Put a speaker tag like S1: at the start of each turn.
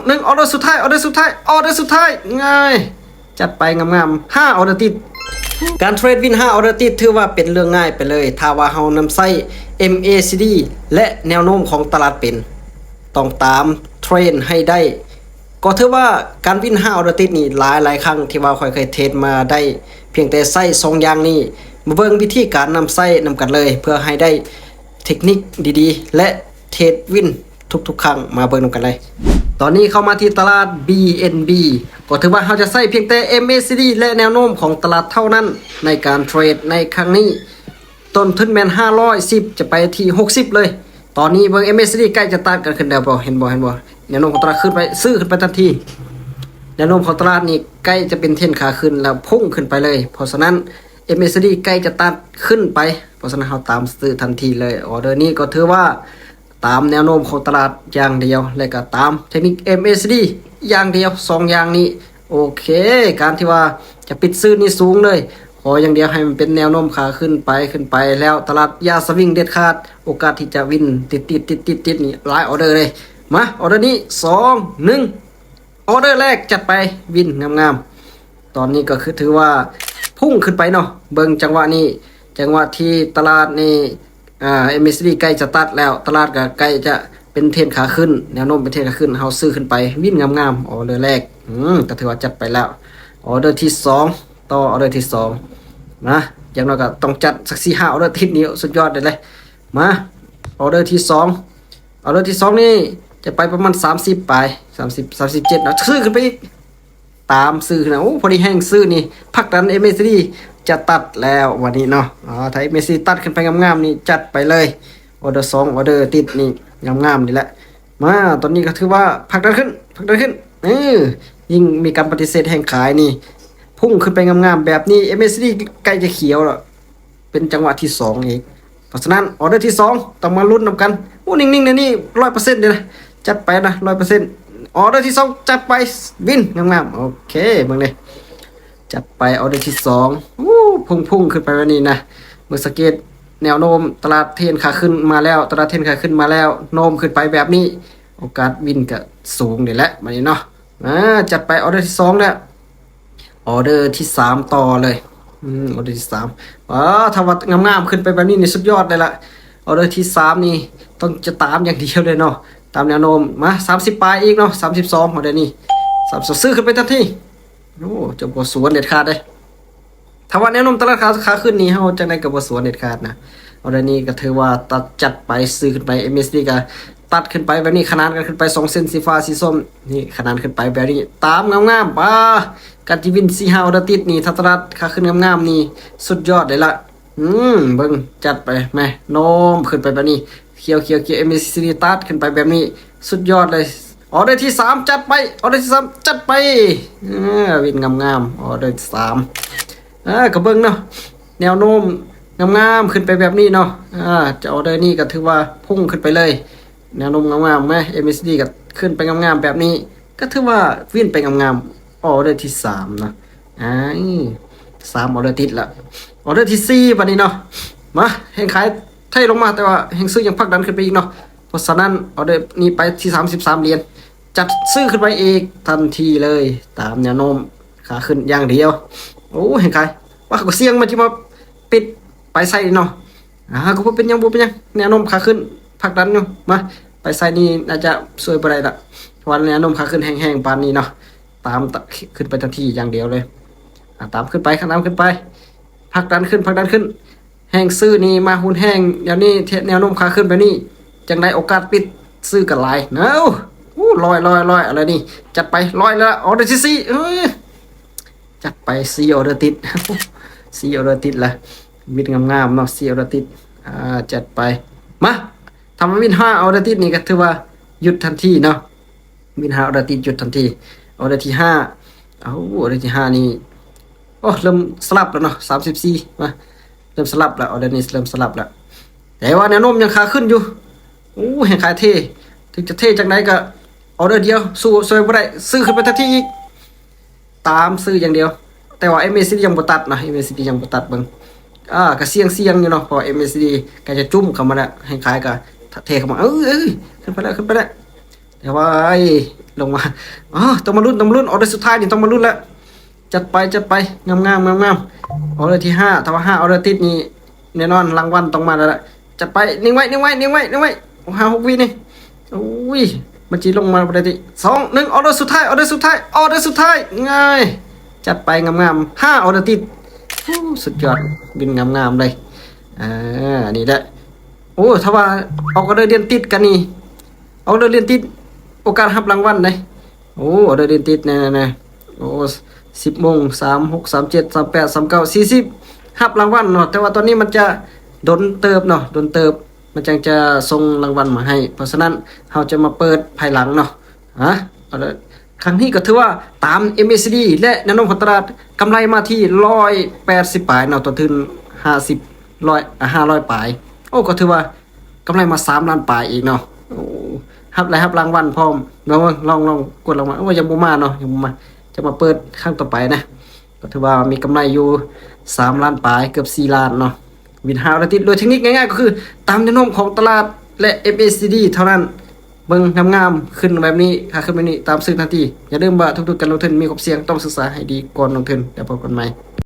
S1: 1ออเดอร์สุดท้ายออเดอร์สุดท้ายออเดอร์สุดท้ายง่ายจัดไปงามๆ5ออเดอร์ติดการเทรดวิน5ออเดอร์ติดถือว่าเป็นเรื่องง่ายไปเลยถ้าว่าเฮานำใช้ MACD และแนวโน้มของตลาดเป็นต้องตามเทรนให้ได้ก็ถือว่าการวิน5ออเดอร์ติดนี่หลายครั้งที่ว่าค่อยเคยเทรดมาได้เพียงแต่ใช้2อย่างนี้มาเบิ่งวิธีการนำใช้นำกันเลยเพื่อให้ได้เทคนิคดีๆและเทรดวินทุกๆครั้งมาเบิ่งนำกันเลยตอนนี้เข้ามาที่ตลาด BNB ก็ถือว่าเราจะใช้เพียงแต่ MACD และแนวโน้มของตลาดเท่านั้นในการเทรดในครั้งนี้ต้นทุนแม่น510จะไปที่60เลยตอนนี้เบิ่ง MACD ใกล้จะตัดกันขึ้นแล้วบ่เห็นบ่แนวโน้มของตลาดขึ้นไปซื้อขึ้นไปทันทีแนวโน้มของตลาดนี่ใกล้จะเป็นเทรนขาขึ้นแล้วพุ่งขึ้นไปเลยเพราะฉะนั้น MACD ใกล้จะตัดขึ้นไปเพราะฉะนั้นเราตามซื้อทันทีเลยออเดอร์นี้ก็ถือว่าตามแนวโน้มของตลาดอย่างเดียวและก็ตามเทคนิค MACD อย่างเดียว2อย่างนี้โอเคการที่ว่าจะปิดซื้อนี่สูงเลยขออย่างเดียวให้มันเป็นแนวโน้มขาขึ้นไปแล้วตลาดอย่าสวิงเด็ดขาดโอกาสที่จะวินติดนี่หลายออเดอร์เลยมาออเดอร์นี้2 1ออเดอร์แรกจัดไปวินงามๆตอนนี้ก็คือถือว่าพุ่งขึ้นไปเนาะเบิ่งจังหวะนี้จังหวะที่ตลาดนี่MACD ใกล้จะตัดแล้วตลาดก็ใกล้จะเป็นเทรนขาขึ้นแนวโน้มเป็นเทรนขาขึ้นเฮาซื้อขึ้นไปวิ่งงามๆออเดอร์แรกก็ถือว่าจัดไปแล้วออเดอร์ที่2ต่อออเดอร์ที่2นะอย่างน้อยก็ต้องจัดสัก4-5ออเดอร์ทิศนี้สุดยอดเลยมาออเดอร์ที่2ออเดอร์ที่2นี่จะไปประมาณ30ไป37นะซื้อขึ้นไปอีกตามซื้อนะโอ้พอดีแห้งซื้อนี่พักดัน MACD จะตัดแล้ววันนี้เนาะถ้า MACD ตัดขึ้นไปงามๆนี่จัดไปเลยออเดอร์2ออเดอร์ติดนี่งามๆนี่แหละมาตอนนี้ก็ถือว่าพักดันขึ้นยิ่งมีการปฏิเสธแห่งขายนี่พุ่งขึ้นไปงามๆแบบนี้ MACD ใกล้จะเขียวแล้วเป็นจังหวะที่2อีกเพราะฉะนั้นออเดอร์ที่2ต้องมาลุ้นนำกันโอ้นิ่งๆนะนี่ 100% เลยนะจัดไปนะ 100%ออเดอร์ที่2จัดไปวินงามๆโอเคเบิ่งเลยจัดไปออเดอร์ที่2พุ่งขึ้นไปแบบนี้นะเมื่อสังเกตแนวโน้มตลาดเทรนขาขึ้นมาแล้วตลาดเทรนขาขึ้นมาแล้วโน้มขึ้นไปแบบนี้โอกาสวินก็สูงนี่แหละมานี่เนาะจัดไปออเดอร์ที่2แล้วออเดอร์ที่3ต่อเลยออเดอร์ที่3ถ้าว่างามๆขึ้นไปแบบนี้นี่สุดยอดเลยละออเดอร์ที่3นี่ต้องจะตามอย่างเดียวเลยเนาะตามแนวโน้มมา30ปลายอีกเนาะ32ออเดอร์นี้30ซื้อขึ้นไปทันทีโอ้จะบ่สวนเด็ดขาดเลยถ้าว่าแนวโน้มตลาดขาขึ้นนี่เฮาจังได๋ก็บ่สวนเด็ดขาดนะออเดอร์นี้ก็ถือว่าตัดจัดไปซื้อขึ้นไป MACD ก็ตัดขึ้นไปแบบนี้ขนาดกันขึ้นไป2เส้นสีฟ้าสีส้มนี่ขนาดขึ้นไปแบบนี้ตามงามๆการที่วิน4-5ออเดอร์ติดนี่ถ้าตลาดขาขึ้นงามๆนี่สุดยอดเลยล่ะเบิ่งจัดไปแม่โน้มขึ้นไปแบบนี้เขียวMACD ตัดขึ้นไปแบบนี้สุดยอดเลยออเดอร์ที่3จัดไปออเดอร์ที่3จัดไปวินงามๆออเดอร์ที่3ก็เบิ่งเนาะแนวโน้มงามๆขึ้นไปแบบนี้เนาะจะออเดอร์นี้ก็ถือว่าพุ่งขึ้นไปเลยแนวโน้มงามๆไหม MACD ก็ขึ้นไปงามๆแบบนี้ก็ถือว่าวินไปงามๆออเดอร์ที่3นะ3ออเดอร์ติดละออเดอร์ที่4บัดนี้เนาะมาแห่งขายไทยลงมาแต่ว่าแห่งซื้อยังพักดันขึ้นไปอีกเนาะเพราะฉะนั้นออเดอร์นี้ไปที่33เหรียญจัดซื้อขึ้นไปอีกทันทีเลยตามแนวโน้มขาขึ้นอย่างเดียวโอ้แห่งขายว่าก็เสี่ยงมันจะมาปิดไปใส่เนาะก็บ่เป็นหยังแนวโน้มขาขึ้นพักดันอยู่มาไปใส่นี่น่าจะสวยบ่ได้ละวันแนวโน้มขาขึ้นแห้งๆปานนี้เนาะตามขึ้นไปทันทีอย่างเดียวเลยตามขึ้นไปพักดันขึ้นแห้งซื้อนี่มาหุ้นแห้งเดี๋ยวนี้แนวโน้มขาขึ้นไปนี่จังได้โอกาสปิดซื้อกันหลายเนาะลอยอะไรนี่จัดไปลอยแล้วออเดอร์ที่4จัดไป4ออเดอร์ติด4ออเดอร์ติดละวินงามๆเนาะ4ออเดอร์ติดจัดไปมาทำวิน5ออเดอร์ติดนี่ก็ถือว่าหยุดทันทีเนาะวิน5ออเดอร์ติดหยุดทันทีออเดอร์ที่5ออเดอร์ที่5นี่เริ่มสลับแล้วเนาะ34มาเริ่มสลับแล้วออเดอร์นี้เริ่มสลับแล้วแต่ว่าแนวโน้มยังขาขึ้นอยู่แห่งขายเทถึงจะเทจากไหนก็ออเดอร์เดียวสู้ซวยบ่ได้ซื้อขึ้นไปทันทีอีกตามซื้ออย่างเดียวแต่ว่า MACD ยังบ่ตัดนะ MACD ยังบ่ตัดเบิ่งก็เสี่ยงอยู่เนาะพอ MACD ก็จะจุ่มเข้ามาแล้วแห่งขายก็เทเข้ามาขึ้นไปแล้วแต่ว่า ลงมาอ๋อต้องมาลุ้นออเดอร์สุดท้ายนี่ต้องมาลุ้นแล้วจัดไปงามออเดอร์ที่5ถ้าว่า5ออเดอร์ติดนี่แน่นอนรางวัลต้องมาแล้วล่ะจัดไปนิ่งไว้5-6วินี่โอ้ยมันจีลงมาประเดี๋ยว2-1ออเดอร์สุดท้ายง่ายจัดไปงาม5ออเดอร์ติดสุดยอดบินงามเลยนี่แหละโอ้ถ้าว่าออกออเดอร์เดือนติดกันนี่ออเดอร์เดือนติดโอกาสรับรางวัลเลยโอ้ออเดอร์เดือนติดนะโอ้10 โมง36 37 38 39 40รับรางวัลเนาะแต่ว่าตอนนี้มันจะดนเติบเนาะดนเติบมันจังจะส่งรางวัลมาให้เพราะฉะนั้นเราจะมาเปิดภายหลังเนาะครั้งนี้ก็ถือว่าตาม MACD และแนวโน้มของตลาดกำไรมาที่180ปลายเนาะต้นทุน500ปลายโอ้ก็ถือว่ากำไรมา3ล้านปลายอีกเนาะโอ้รับรางวัลพร้อมลองกดรางวัลโอ้ยังบ่มาเนาะยังบ่มาจะมาเปิดครั้งต่อไปนะก็ถือว่ามีกำไรอยู่3ล้านปลายเกือบ4ล้านเนาะวินฮาวและติดโดยเทคนิคง่ายๆก็คือตามแนวโน้มของตลาดและ MACD เท่านั้นเบิ่งงามๆขึ้นแบบนี้ขึ้นแบบนี้ตามซื้อทันทีอย่าลืมว่าทุกๆการลงทุนมีความเสี่ยงต้องศึกษาให้ดีก่อนลงทุนเดี๋ยวพบกันใหม่